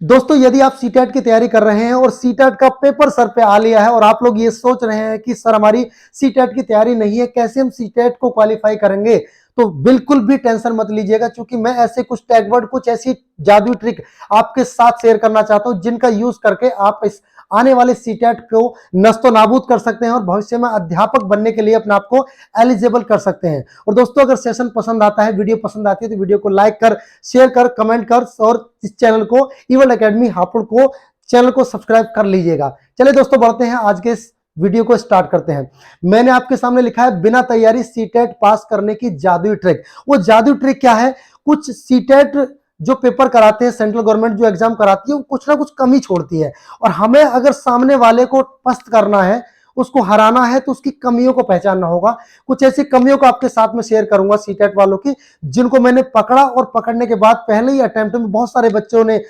दोस्तों यदि आप सीटेट की तैयारी कर रहे हैं और सीटेट का पेपर सर पे आ लिया है और आप लोग ये सोच रहे हैं कि सर हमारी सीटेट की तैयारी नहीं है, कैसे हम सीटेट को क्वालिफाई करेंगे, तो बिल्कुल भी टेंशन मत लीजिएगा, क्योंकि मैं ऐसे कुछ टैगवर्ड, कुछ ऐसी जादुई ट्रिक आपके साथ शेयर करना चाहता हूं जिनका यूज करके आप इस आने वाले सीटेट को नस्तो नाबूद कर सकते हैं और भविष्य में अध्यापक बनने के लिए अपने आप को एलिजिबल कर सकते हैं। और दोस्तों अगर सेशन पसंद आता है, वीडियो पसंद आती है, तो वीडियो को लाइक कर, शेयर कर, कमेंट कर और इस चैनल को इवल एकेडमी हापुड़ को चैनल को सब्सक्राइब कर लीजिएगा। चलिए दोस्तों बढ़ते हैं, आज के इस वीडियो को स्टार्ट करते हैं। मैंने आपके सामने लिखा है बिना तैयारी सीटेट पास करने की जादुई ट्रिक। वो जादुई ट्रिक क्या है? कुछ सीटेट जो पेपर कराते हैं, सेंट्रल गवर्नमेंट जो एग्जाम कराती है, वो कुछ ना कुछ कमी छोड़ती है और हमें अगर सामने वाले को पस्त करना है, उसको हराना है, तो उसकी कमियों को पहचानना होगा। कुछ ऐसी कमियों को आपके साथ में शेयर करूंगा सीटेट वालों की, जिनको मैंने पकड़ा और पकड़ने के बाद पहले ही अटेम्प्ट में बहुत सारे बच्चों ने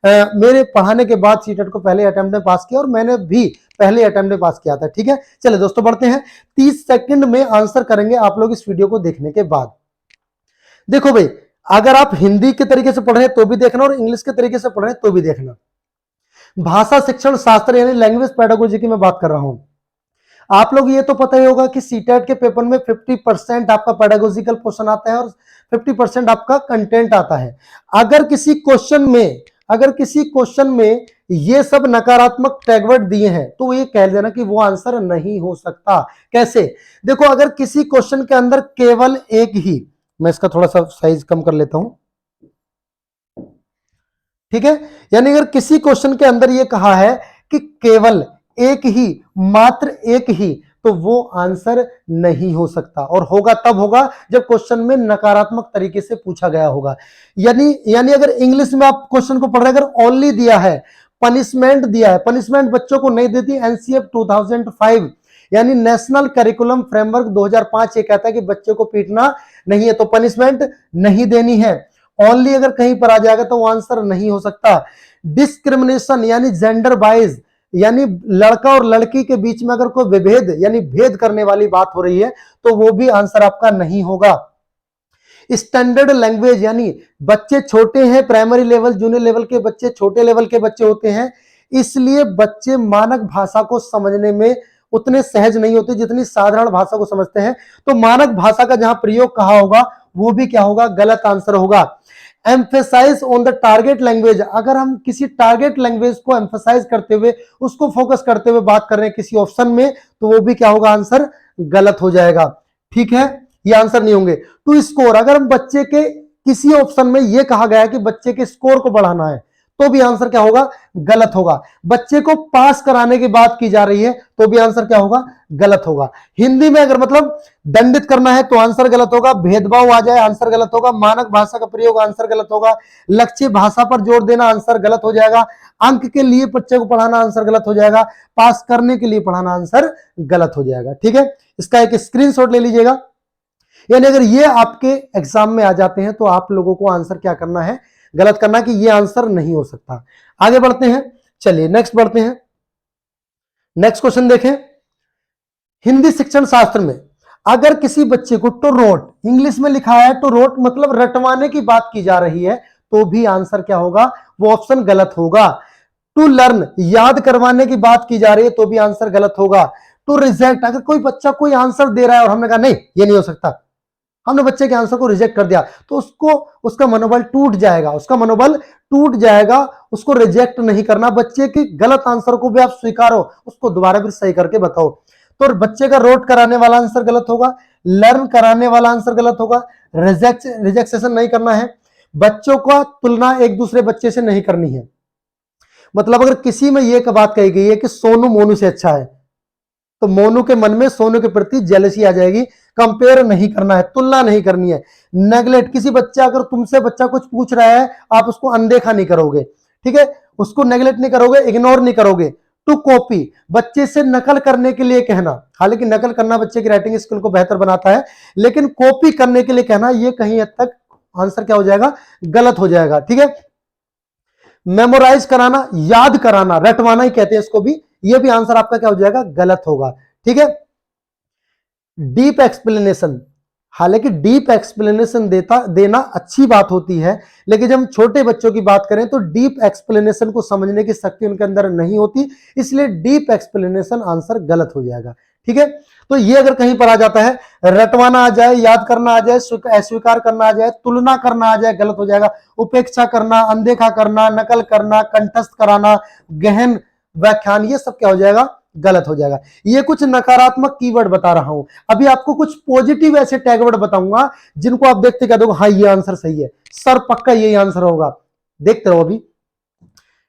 मेरे पढ़ाने के बाद सीटेट को पहले अटेम्प्ट में पास किया और मैंने भी पहले अटेम्प्ट में पास किया था। ठीक है, चलिए दोस्तों बढ़ते हैं। 30 सेकंड में आंसर करेंगे आप लोग इस वीडियो को देखने के बाद। देखो भाई, अगर आप हिंदी के तरीके से पढ़ रहे हैं तो भी देखना और इंग्लिश के तरीके से पढ़ रहे हैं तो भी देखना। भाषा शिक्षण शास्त्र यानी लैंग्वेज पेडागोजी की मैं बात कर रहा हूं। आप लोग ये तो पता ही होगा कि सीटेट के पेपर में 50% आपका पेडागोजिकल पोर्शन आता है और 50% आपका कंटेंट आता है। अगर किसी क्वेश्चन में ये सब नकारात्मक टैगवर्ड दिए हैं तो ये कह देना कि वो आंसर नहीं हो सकता। कैसे? देखो, अगर किसी क्वेश्चन के अंदर केवल एक ही, मैं इसका थोड़ा सा साइज कम कर लेता हूं, ठीक है, यानी अगर किसी क्वेश्चन के अंदर ये कहा है कि केवल एक ही, मात्र एक ही, तो वो आंसर नहीं हो सकता और होगा तब होगा जब क्वेश्चन में नकारात्मक तरीके से पूछा गया होगा। यानी अगर इंग्लिश में आप क्वेश्चन को पढ़ रहे, अगर ओनली दिया है, पनिशमेंट दिया है, पनिशमेंट बच्चों को नहीं देती। एनसीएफ 2005 यानी नेशनल करिकुलम फ्रेमवर्क 2005 ये कहता है कि बच्चे को पीटना नहीं है, तो पनिशमेंट नहीं देनी है। ओनली अगर कहीं पर आ जाएगा तो वो आंसर नहीं हो सकता। डिस्क्रिमिनेशन यानी जेंडर बाइज, यानी लड़का और लड़की के बीच में अगर कोई विभेद यानी भेद करने वाली बात हो रही है तो वो भी आंसर आपका नहीं होगा। स्टैंडर्ड लैंग्वेज यानी बच्चे छोटे हैं, प्राइमरी लेवल जूनियर लेवल के बच्चे छोटे लेवल के बच्चे होते हैं, इसलिए बच्चे मानक भाषा को समझने में उतने सहज नहीं होते जितनी साधारण भाषा को समझते हैं। तो मानक भाषा का जहां प्रयोग कहा होगा वो भी क्या होगा? गलत आंसर होगा। Emphasise on the target language, अगर हम किसी टारगेट लैंग्वेज को एम्फेसाइज करते हुए, उसको फोकस करते हुए बात कर रहे हैं किसी ऑप्शन में, तो वो भी क्या होगा? आंसर गलत हो जाएगा। ठीक है, ये आंसर नहीं होंगे। टू स्कोर, अगर हम बच्चे के किसी ऑप्शन में ये कहा गया है कि बच्चे के स्कोर को बढ़ाना है, तो भी आंसर क्या होगा? गलत होगा। बच्चे को पास कराने की बात की जा रही है तो भी आंसर क्या होगा? गलत होगा। हिंदी में अगर मतलब दंडित करना है तो आंसर गलत होगा। भेदभाव आ जाए, आंसर गलत होगा। मानक भाषा का प्रयोग, आंसर गलत होगा। लक्ष्य भाषा पर जोर देना, आंसर गलत हो जाएगा। अंक के लिए बच्चे को पढ़ाना, आंसर गलत हो जाएगा। पास करने के लिए पढ़ाना, आंसर गलत हो जाएगा। ठीक है, इसका एक स्क्रीनशॉट ले लीजिएगा। यानी अगर ये आपके एग्जाम में आ जाते हैं तो आप लोगों को आंसर क्या करना है? गलत करना, कि ये आंसर नहीं हो सकता। आगे बढ़ते हैं, चलिए नेक्स्ट बढ़ते हैं। नेक्स्ट क्वेश्चन देखें। हिंदी शिक्षण शास्त्र में अगर किसी बच्चे को टू रोट, इंग्लिश में लिखा है टू रोट मतलब रटवाने की बात की जा रही है, तो भी आंसर क्या होगा? वो ऑप्शन गलत होगा। टू लर्न, याद करवाने की बात की जा रही है, तो भी आंसर गलत होगा। टू रिजेक्ट, अगर कोई बच्चा कोई आंसर दे रहा है और हमने कहा नहीं ये नहीं हो सकता, हमने बच्चे के आंसर को रिजेक्ट कर दिया, तो उसका मनोबल टूट जाएगा, उसको रिजेक्ट नहीं करना। बच्चे के गलत आंसर को भी आप स्वीकारो, उसको दोबारा भी सही करके बताओ। तो बच्चे का रोट कराने वाला आंसर गलत होगा, लर्न कराने वाला आंसर गलत होगा। रिजेक्शन नहीं करना है। बच्चों का तुलना एक दूसरे बच्चे से नहीं करनी है। मतलब अगर किसी में यह बात कही गई है कि सोनू मोनू से अच्छा है, तो मोनू के मन में सोनू के प्रति जेलसी आ जाएगी। कंपेयर नहीं करना है, तुलना नहीं करनी है। नेगलेक्ट, किसी बच्चा अगर तुमसे बच्चा कुछ पूछ रहा है, आप उसको अनदेखा नहीं करोगे। ठीक है, उसको नेगलेक्ट नहीं करोगे, इग्नोर नहीं करोगे। टू कॉपी, बच्चे से नकल करने के लिए कहना, हालांकि नकल करना बच्चे की राइटिंग स्किल को बेहतर बनाता है, लेकिन कॉपी करने के लिए कहना, यह कहीं हद तक आंसर क्या हो जाएगा? गलत हो जाएगा। ठीक है, मेमोराइज कराना, याद कराना, रटवाना ही कहते हैं इसको भी, यह भी आंसर आपका क्या हो जाएगा? गलत होगा। ठीक है, डीप एक्सप्लेनेशन, हालांकि डीप एक्सप्लेनेशन देना अच्छी बात होती है, लेकिन जब हम छोटे बच्चों की बात करें तो डीप एक्सप्लेनेशन को समझने की शक्ति उनके अंदर नहीं होती, इसलिए डीप एक्सप्लेनेशन आंसर गलत हो जाएगा। ठीक है, तो ये अगर कहीं पर आ जाता है, रटवाना आ जाए, याद करना आ जाए, अस्वीकार करना आ जाए, तुलना करना आ जाए, गलत हो जाएगा। उपेक्षा करना, अनदेखा करना, नकल करना, कंठस्थ कराना, गहन व्याख्यान, ये सब क्या हो जाएगा, गलत हो जाएगा। ये कुछ नकारात्मक कीवर्ड बता रहा हूं, अभी आपको कुछ पॉजिटिव ऐसे टैगवर्ड बताऊंगा जिनको आप देखते कह दोगे हाँ ये आंसर सही है, सर पक्का यही आंसर होगा, देखते रहो अभी।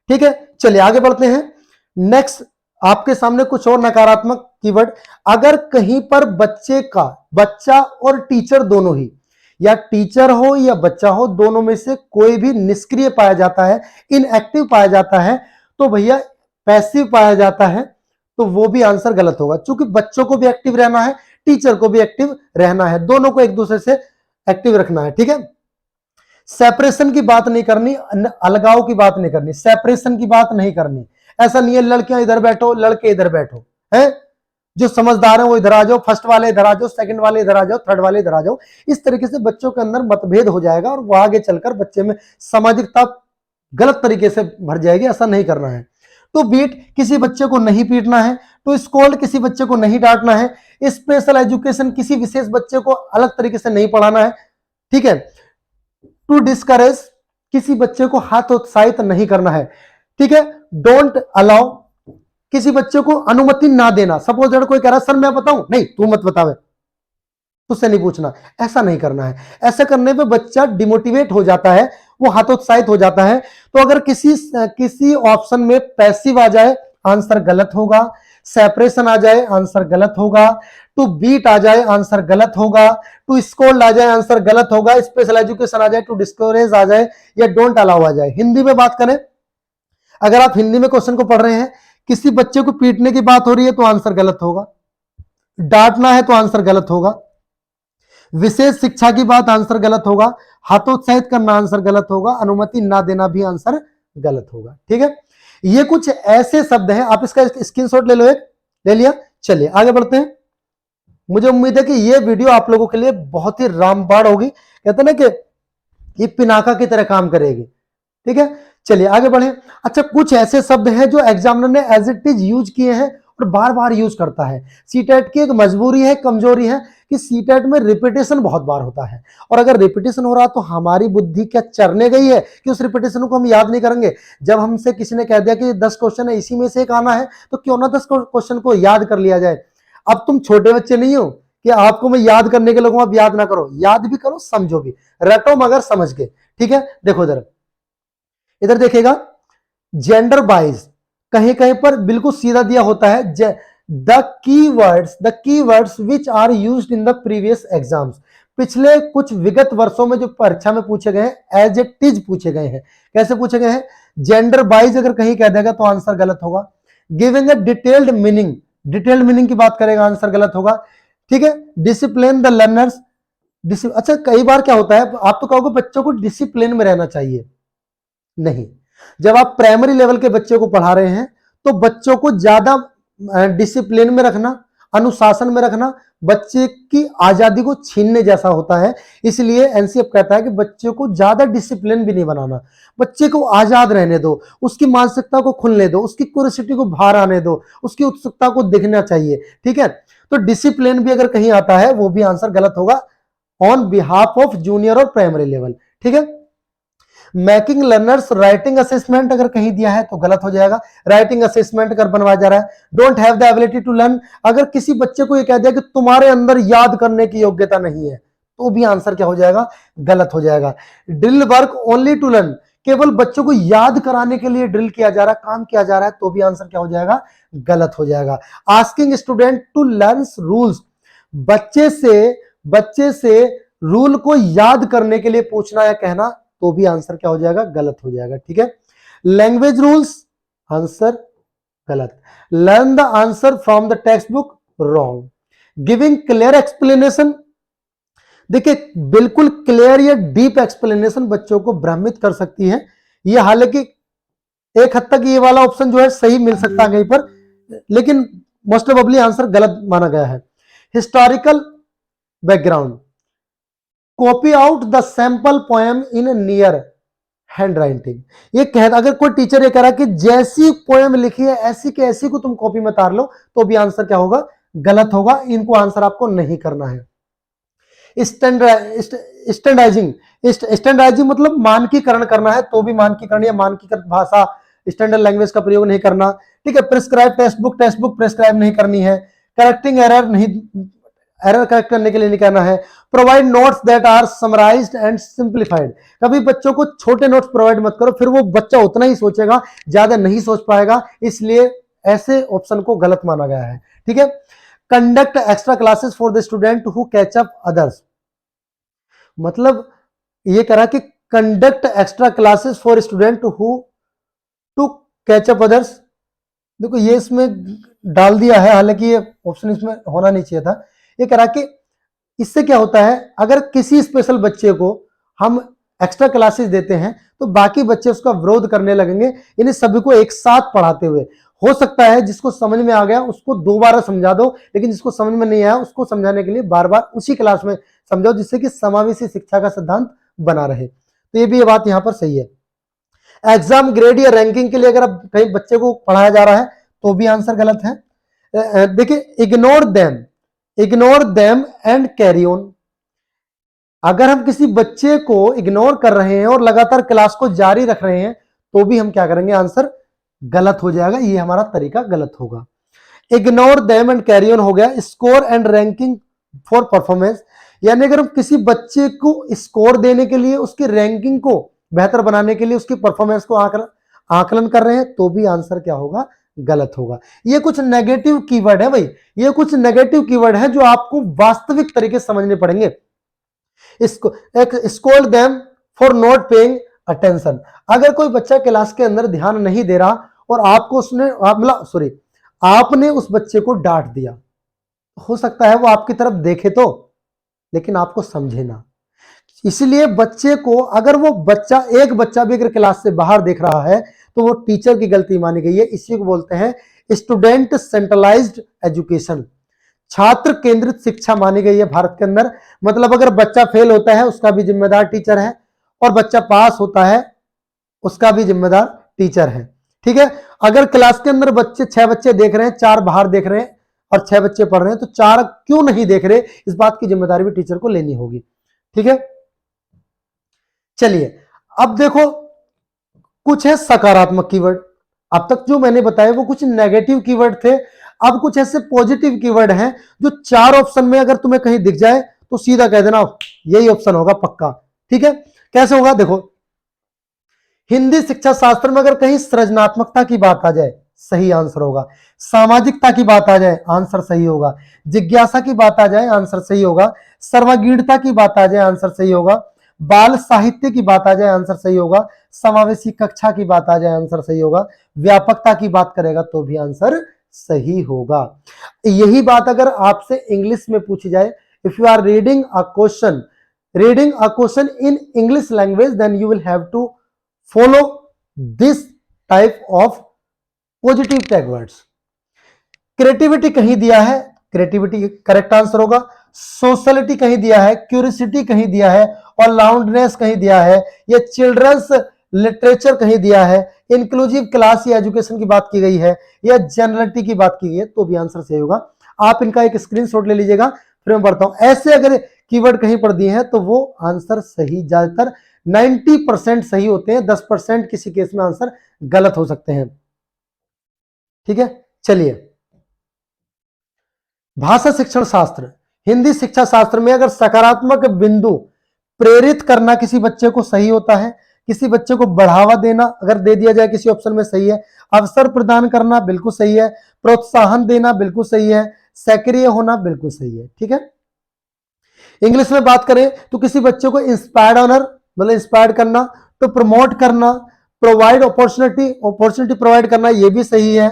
ठीक है, चलिए आगे बढ़ते हैं। नेक्स्ट आपके सामने कुछ और नकारात्मक कीवर्ड। अगर कहीं पर बच्चा और टीचर दोनों ही, या टीचर हो या बच्चा हो, दोनों में से कोई भी निष्क्रिय पाया जाता है, इनएक्टिव पाया जाता है, तो भैया पैसिव पाया जाता है, तो वो भी आंसर गलत होगा। क्योंकि बच्चों को भी एक्टिव रहना है, टीचर को भी एक्टिव रहना है, दोनों को एक दूसरे से एक्टिव रखना है। ठीक है, सेपरेशन की बात नहीं करनी, अलगाव की बात नहीं करनी, सेपरेशन की बात नहीं करनी। ऐसा नहीं है लड़कियां इधर बैठो, लड़के इधर बैठो, है जो समझदार है वो इधर आ जाओ, फर्स्ट वाले इधर आ जाओ, सेकंड वाले इधर आ जाओ, थर्ड वाले इधर आ जाओ। इस तरीके से बच्चों के अंदर मतभेद हो जाएगा और वो आगे चलकर बच्चे में सामाजिकता गलत तरीके से भर जाएगी। ऐसा नहीं करना है। तो बीट, किसी बच्चे को नहीं पीटना है। तो स्कोल्ड, किसी बच्चे को नहीं डांटना है। स्पेशल एजुकेशन, किसी विशेष बच्चे को अलग तरीके से नहीं पढ़ाना है। ठीक है, टू डिस्करेज, किसी बच्चे को हतोत्साहित नहीं करना है। ठीक है, डोंट अलाउ, किसी बच्चे को अनुमति ना देना। सपोज कोई कह रहा है सर मैं बताऊं, नहीं तू मत बतावे, तुझसे नहीं पूछना, ऐसा नहीं करना है। ऐसा करने पे बच्चा डिमोटिवेट हो जाता है, वो हतोत्साहित हो जाता है। तो अगर किसी ऑप्शन में पैसिव आ जाए, आंसर गलत होगा। सेपरेशन आ जाए, आंसर गलत होगा। टू बीट आ जाए, आंसर गलत होगा। टू स्कोल्ड आ जाए, आंसर गलत होगा। स्पेशल एजुकेशन आ जाए, टू डिस्करेज आ जाए, या डोंट अलाउ आ जाए। हिंदी में बात करें, अगर आप हिंदी में क्वेश्चन को पढ़ रहे हैं, किसी बच्चे को पीटने की बात हो रही है तो आंसर गलत होगा। डांटना है तो आंसर गलत होगा। विशेष शिक्षा की बात, आंसर गलत होगा। हतोत्साहित करना, आंसर गलत होगा। अनुमति ना देना भी आंसर गलत होगा। ठीक है, ये कुछ ऐसे शब्द हैं, आप इसका स्क्रीनशॉट ले लो, एक ले लिया। चलिए आगे बढ़ते हैं। मुझे उम्मीद है कि ये वीडियो आप लोगों के लिए बहुत ही रामबाण होगी, कहते ना कि ये पिनाका की तरह काम करेगी। ठीक है, चलिए आगे बढ़े। अच्छा, कुछ ऐसे शब्द हैं जो एग्जामिनर ने एज इट इज यूज किए हैं और बार बार यूज करता है। सीटेट की एक मजबूरी है, कमजोरी है कि सीटेट में रिपीटेशन बहुत बार होता है, और अगर रिपीटेशन हो रहा तो हमारी बुद्धि क्या चरने गई है कि उस रिपीटेशन को हम याद नहीं करेंगे। जब हमसे किसी ने कह दिया कि 10 क्वेश्चन है, इसी में से एक आना है, तो क्यों ना 10 क्वेश्चन को याद कर लिया जाए। अब तुम छोटे बच्चे नहीं हो कि आपको मैं याद करने के लोगों, आप याद ना करो, याद भी करो, समझो भी, रटो मगर समझ के। ठीक है, देखो इधर देखिएगा, जेंडर वाइज कहीं कहीं पर बिल्कुल सीधा दिया होता है, the keywords which are used in the previous exams. पिछले कुछ विगत वर्षों में जो परीक्षा में पूछे गए हैं, एज इट इज पूछे गए हैं। कैसे पूछे गए हैं? जेंडर वाइज अगर कहीं कह देगा तो आंसर गलत होगा। गिविंग अ डिटेल्ड मीनिंग की बात करेगा, आंसर गलत होगा। ठीक है, डिसिप्लिन द लर्नर्स, अच्छा कई बार क्या होता है, आप तो कहोगे बच्चों को डिसिप्लिन में रहना चाहिए, नहीं। जब आप प्राइमरी लेवल के बच्चे को पढ़ा रहे हैं तो बच्चों को ज्यादा डिसिप्लिन में रखना, अनुशासन में रखना बच्चे की आजादी को छीनने जैसा होता है। इसलिए एनसीएफ कहता है कि बच्चे को ज्यादा डिसिप्लिन भी नहीं बनाना, बच्चे को आजाद रहने दो, उसकी मानसिकता को खुलने दो, उसकी क्यूरियोसिटी को बाहर आने दो, उसकी उत्सुकता को दिखना चाहिए। ठीक है, तो डिसिप्लिन भी अगर कहीं आता है वो भी आंसर गलत होगा ऑन बिहाफ ऑफ जूनियर और प्राइमरी लेवल। ठीक है, मेकिंग लर्नर्स राइटिंग असेसमेंट अगर कहीं दिया है तो गलत हो जाएगा। राइटिंग असेसमेंट कर बनवाया जा रहा है। Don't have the ability to learn, अगर किसी बच्चे को यह कह दिया कि तुम्हारे अंदर याद करने की योग्यता नहीं है तो भी आंसर क्या हो जाएगा? गलत हो जाएगा। Drill work only to learn, केवल बच्चों को याद कराने के लिए ड्रिल किया जा रहा है, काम किया जा रहा है, तो भी आंसर क्या हो जाएगा? गलत हो जाएगा। Asking student to learn rules, बच्चे से रूल को याद करने के लिए पूछना या कहना, तो भी आंसर क्या हो जाएगा? गलत हो जाएगा। ठीक है, लैंग्वेज रूल्स, आंसर गलत। Learn the answer from the text book, wrong. Giving clear explanation, देखिए बिल्कुल क्लियर या डीप एक्सप्लेनेशन बच्चों को भ्रमित कर सकती है। ये हालांकि एक हद तक ये वाला ऑप्शन जो है सही मिल सकता है कहीं पर, लेकिन मोस्ट प्रोबेबली आंसर गलत माना गया है। Historical background, copy out the sample poem in near hand writing. ये कह, अगर कोई टीचर ये कह रहा कि जैसी पोएम लिखी है ऐसी के ऐसी को तुम कॉपी में उतार लो, तो भी आंसर क्या होगा? गलत होगा। इनको आंसर आपको नहीं करना है। स्टैंडर्डाइजिंग, स्टैंडर्डाइजिंग मतलब मानकीकरण करना है, तो भी मानकीकरण या मानकीकृत भाषा, स्टैंडर्ड लैंग्वेज का प्रयोग नहीं करना। ठीक है। प्रिस्क्राइब टेक्स्ट बुक प्रिस्क्राइब नहीं करनी है। करेक्टिंग एरर नहीं, एरर करेक्ट करने के लिए नहीं करना है। Provide notes that are summarised and simplified. कभी बच्चों को छोटे नोट्स प्रोवाइड मत करो, फिर वो बच्चा उतना ही सोचेगा, ज्यादा नहीं सोच पाएगा, इसलिए ऐसे ऑप्शन को गलत माना गया है। ठीक है। Conduct extra classes for the student who catch up others, मतलब ये करा कि conduct extra classes for student who to catch up others. देखो ये इसमें डाल दिया है, हालांकि ये ऑप्शन इसमें होना नहीं चाहिए था। ये करा कि इससे क्या होता है, अगर किसी स्पेशल बच्चे को हम एक्स्ट्रा क्लासेस देते हैं तो बाकी बच्चे उसका विरोध करने लगेंगे, इन्हें सभी को एक साथ पढ़ाते हुए। हो सकता है जिसको समझ में आ गया उसको दोबारा समझा दो, लेकिन जिसको समझ में नहीं आया उसको समझाने के लिए बार बार उसी क्लास में समझाओ, जिससे कि समावेशी शिक्षा का सिद्धांत बना रहे। तो ये भी ये बात यहां पर सही है। एग्जाम ग्रेड या रैंकिंग के लिए अगर अब कहीं बच्चे को पढ़ाया जा रहा है तो भी आंसर गलत है। देखिए, ignore them and carry on. अगर हम किसी बच्चे को इग्नोर कर रहे हैं और लगातार क्लास को जारी रख रहे हैं तो भी हम क्या करेंगे? आंसर गलत हो जाएगा, ये हमारा तरीका गलत होगा। Ignore them and carry on हो गया। Score and ranking for performance, यानी अगर हम किसी बच्चे को स्कोर देने के लिए, उसकी रैंकिंग को बेहतर बनाने के लिए उसकी परफॉर्मेंस को आकलन कर रहे हैं तो भी आंसर क्या होगा? गलत होगा। ये कुछ नेगेटिव कीवर्ड है भाई, ये कुछ नेगेटिव कीवर्ड है जो आपको वास्तविक तरीके से समझने पड़ेंगे। इसको एक scold them for not paying attention, अगर कोई बच्चा क्लास के अंदर ध्यान नहीं दे रहा और आपको आपने उस बच्चे को डांट दिया, हो सकता है वो आपकी तरफ देखे तो, लेकिन आपको समझे ना। इसलिए बच्चे को, अगर वो बच्चा, एक बच्चा भी अगर क्लास से बाहर देख रहा है तो वो टीचर की गलती मानी गई है। इसी को बोलते हैं स्टूडेंट सेंट्रलाइज्ड एजुकेशन, छात्र केंद्रित शिक्षा मानी गई है भारत के अंदर। मतलब अगर बच्चा फेल होता है उसका भी जिम्मेदार टीचर है, और बच्चा पास होता है उसका भी जिम्मेदार टीचर है। ठीक है। अगर क्लास के अंदर बच्चे 6 बच्चे देख रहे हैं, 4 बाहर देख रहे हैं और 6 बच्चे पढ़ रहे हैं, तो 4 क्यों नहीं देख रहे, इस बात की जिम्मेदारी भी टीचर को लेनी होगी। ठीक है। चलिए अब देखो, कुछ है सकारात्मक कीवर्ड। अब तक जो मैंने बताया वो कुछ नेगेटिव कीवर्ड थे, अब कुछ ऐसे पॉजिटिव कीवर्ड हैं जो 4 ऑप्शन में अगर तुम्हें कहीं दिख जाए तो सीधा कह देना यही ऑप्शन होगा पक्का। ठीक है। कैसे होगा? देखो, हिंदी शिक्षा शास्त्र में अगर कहीं सृजनात्मकता की बात आ जाए, सही आंसर होगा। सामाजिकता की बात आ जाए, आंसर सही होगा। जिज्ञासा की बात आ जाए, आंसर सही होगा। सर्वगीणता की बात आ जाए, आंसर सही होगा। बाल साहित्य की बात आ जाए, आंसर सही होगा। समावेशी कक्षा की बात आ जाए, आंसर सही होगा। व्यापकता की बात करेगा तो भी आंसर सही होगा। यही बात अगर आपसे इंग्लिश में पूछी जाए, if you are reading a question in English language, then you will have to follow this type of positive tag words. Creativity कहीं दिया है, क्रिएटिविटी करेक्ट आंसर होगा। सोशलिटी कहीं दिया है, क्यूरियोसिटी कहीं दिया है, और लाउंडनेस कहीं दिया है, या चिल्ड्रंस लिटरेचर कहीं दिया है, इंक्लूसिव क्लास या एजुकेशन की बात की गई है, या जनरलिटी की बात की गई है, तो भी आंसर सही होगा। आप इनका एक स्क्रीनशॉट ले लीजिएगा, फिर मैं बढ़ता हूं। ऐसे अगर कीवर्ड कहीं पर दिए हैं तो वो आंसर सही, ज्यादातर 90% सही होते हैं, 10% किसी केस में आंसर गलत हो सकते हैं। ठीक है। चलिए, भाषा शिक्षण शास्त्र, हिंदी शिक्षा शास्त्र में अगर सकारात्मक बिंदु प्रेरित करना किसी बच्चे को सही होता है, किसी बच्चे को बढ़ावा देना अगर दे दिया जाए किसी ऑप्शन में सही है, अवसर प्रदान करना बिल्कुल सही है, प्रोत्साहन देना बिल्कुल सही है, सक्रिय होना बिल्कुल सही है। ठीक है। इंग्लिश में बात करें तो किसी बच्चे को इंस्पायर्ड ऑनर मतलब इंस्पायर्ड करना, तो प्रमोट करना, प्रोवाइड अपॉर्चुनिटी प्रोवाइड करना, ये भी सही है।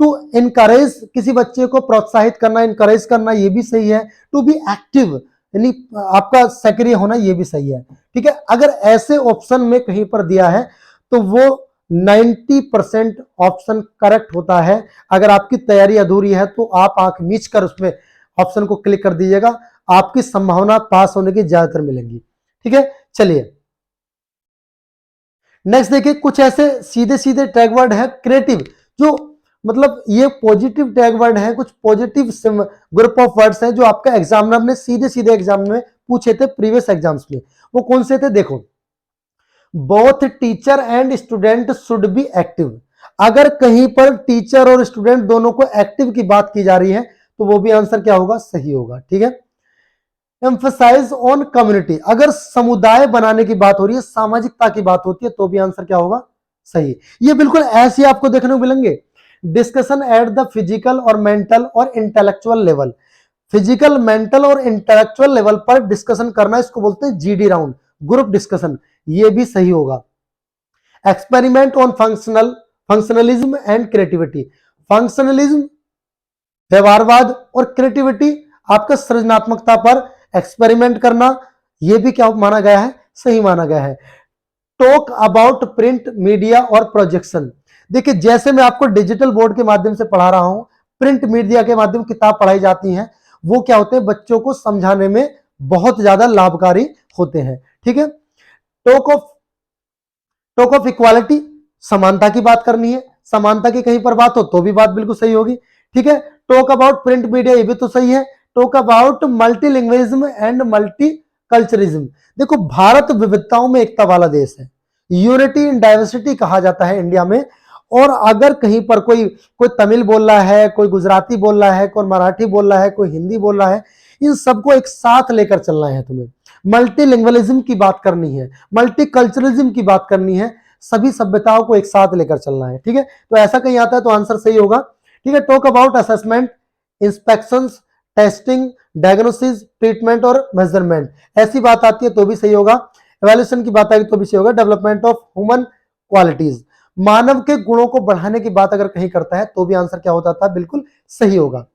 टू इनकरेज, किसी बच्चे को प्रोत्साहित करना, इनकरेज करना, ये भी सही है। टू बी एक्टिव, यानी आपका सक्रिय होना, ये भी सही है। ठीक है। अगर ऐसे ऑप्शन में कहीं पर दिया है तो वो 90% ऑप्शन करेक्ट होता है। अगर आपकी तैयारी अधूरी है तो आप आंख मीच कर उसमें ऑप्शन को क्लिक कर दीजिएगा। आपकी संभावना पास होने की ज्यादातर मिलेंगी। ठीक है, चलिए नेक्स्ट देखिए, कुछ ऐसे सीधे सीधे टैग वर्ड है क्रिएटिव, जो मतलब ये पॉजिटिव टैग वर्ड है, कुछ पॉजिटिव ग्रुप ऑफ वर्ड्स हैं जो आपका एग्जामिनर ने सीधे सीधे एग्जाम में पूछे थे प्रीवियस एग्जाम्स में। वो कौन से थे देखो, both teacher and student should be active. अगर कहीं पर टीचर और स्टूडेंट दोनों को एक्टिव की बात की जा रही है तो वो भी आंसर क्या होगा, सही होगा। ठीक है, एम्फसाइज ऑन कम्युनिटी, अगर समुदाय बनाने की बात हो रही है, सामाजिकता की बात होती है तो भी आंसर क्या होगा, सही। ये बिल्कुल ऐसे आपको देखने को मिलेंगे। डिस्कशन एट द फिजिकल और मेंटल और इंटेलेक्चुअल लेवल, फिजिकल मेंटल और इंटेलेक्चुअल लेवल पर डिस्कशन करना, इसको बोलते हैं जीडी राउंड, ग्रुप डिस्कशन, ये भी सही होगा। Experiment on functionalism and creativity, functionalism व्यवहारवाद और क्रिएटिविटी आपका सृजनात्मकता पर एक्सपेरिमेंट करना, यह भी क्या माना गया है, सही माना गया है। टॉक अबाउट प्रिंट मीडिया और प्रोजेक्शन, देखिए जैसे मैं आपको डिजिटल बोर्ड के माध्यम से पढ़ा रहा हूं, प्रिंट मीडिया के माध्यम किताब पढ़ाई जाती हैं, वो क्या होते हैं, बच्चों को समझाने में बहुत ज्यादा लाभकारी होते हैं। ठीक है, टॉक ऑफ इक्वालिटी, समानता की बात करनी है, समानता की कहीं पर बात हो तो भी बात बिल्कुल सही होगी। ठीक है, टॉक अबाउट प्रिंट मीडिया, ये भी तो सही है। टॉक अबाउट मल्टीलिंग्विज्म एंड मल्टीकल्चरिज्म, देखो भारत विविधताओं में एकता वाला देश है, यूनिटी इन डाइवर्सिटी कहा जाता है इंडिया में। और अगर कहीं पर कोई तमिल बोल रहा है, कोई गुजराती बोल रहा है, कोई मराठी बोल रहा है, कोई हिंदी बोल रहा है, इन सबको एक साथ लेकर चलना है तुम्हें। मल्टीलिंग्वलिज्म की बात करनी है, मल्टीकल्चरलिज्म की बात करनी है, सभी सभ्यताओं को एक साथ लेकर चलना है। ठीक है, तो ऐसा कहीं आता है तो आंसर सही होगा। ठीक है, talk about assessment, inspections, testing, diagnosis, treatment और मेजरमेंट, ऐसी बात आती है तो भी सही होगा। एवल्यूशन की बात आएगी तो भी सही होगा। डेवलपमेंट ऑफ ह्यूमन क्वालिटीज, मानव के गुणों को बढ़ाने की बात अगर कहीं करता है तो भी आंसर क्या होता था, बिल्कुल सही होगा।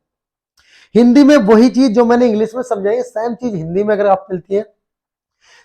हिंदी में वही चीज जो मैंने इंग्लिश में समझाई, सेम चीज हिंदी में अगर आप मिलती है।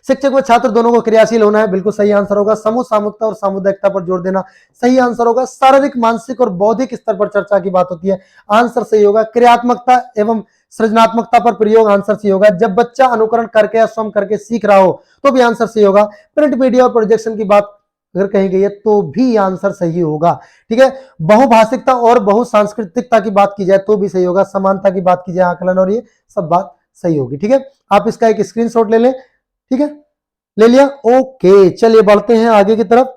शिक्षक व छात्र दोनों को क्रियाशील होना है, बिल्कुल सही आंसर होगा। समूह सामूहिकता और सामुदायिकता पर जोर देना, सही आंसर होगा। शारीरिक, मानसिक और बौद्धिक स्तर पर चर्चा की बात होती है, आंसर सही होगा। क्रियात्मकता एवं सृजनात्मकता पर प्रयोग, आंसर सही होगा। जब बच्चा अनुकरण करके या स्वयं करके सीख रहा हो तो भी आंसर सही होगा। प्रिंट मीडिया और प्रोजेक्शन की बात अगर कही गई है तो भी आंसर सही होगा। ठीक है, बहुभाषिकता और बहुसांस्कृतिकता की बात की जाए तो भी सही होगा। समानता की बात की जाए, आकलन, और ये सब बात सही होगी। ठीक है, आप इसका एक स्क्रीनशॉट ले लें। ठीक है, ले लिया, ओके। चलिए बढ़ते हैं आगे की तरफ।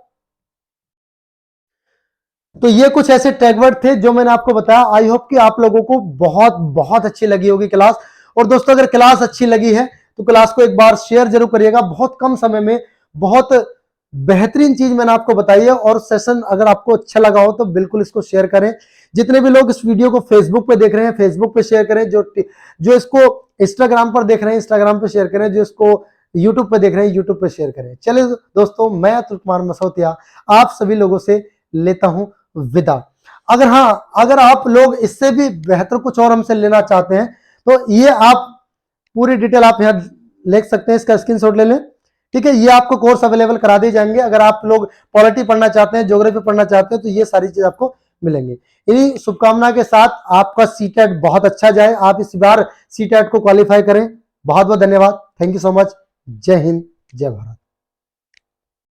तो ये कुछ ऐसे टैगवर्ड थे जो मैंने आपको बताया। आई होप कि आप लोगों को बहुत बहुत अच्छी लगी होगी क्लास। और दोस्तों अगर क्लास अच्छी लगी है तो क्लास को एक बार शेयर जरूर करिएगा। बहुत कम समय में बहुत बेहतरीन चीज मैंने आपको बताई है, और सेशन अगर आपको अच्छा लगा हो तो बिल्कुल इसको शेयर करें। जितने भी लोग इस वीडियो को फेसबुक पे देख रहे हैं, फेसबुक पे शेयर करें। जो इसको इंस्टाग्राम पर देख रहे हैं, इंस्टाग्राम पे शेयर करें। जो इसको यूट्यूब पे देख रहे हैं, यूट्यूब पे शेयर करें। चलिए दोस्तों, मैं अतुल कुमार मसौतिया आप सभी लोगों से लेता हूं विदा। अगर आप लोग इससे भी बेहतर कुछ और हमसे लेना चाहते हैं तो ये आप पूरी डिटेल आप यहां लिख सकते हैं, इसका स्क्रीनशॉट ले लें। ठीक है, ये आपको कोर्स अवेलेबल करा दिए जाएंगे। अगर आप लोग पॉलिटी पढ़ना चाहते हैं, ज्योग्राफी पढ़ना चाहते हैं, तो ये सारी चीज आपको मिलेंगे। इन्हीं शुभकामना के साथ आपका सीटेट बहुत अच्छा जाए, आप इस बार सीटेट को क्वालिफाई करें। बहुत बहुत धन्यवाद, थैंक यू सो मच। जय हिंद, जय भारत।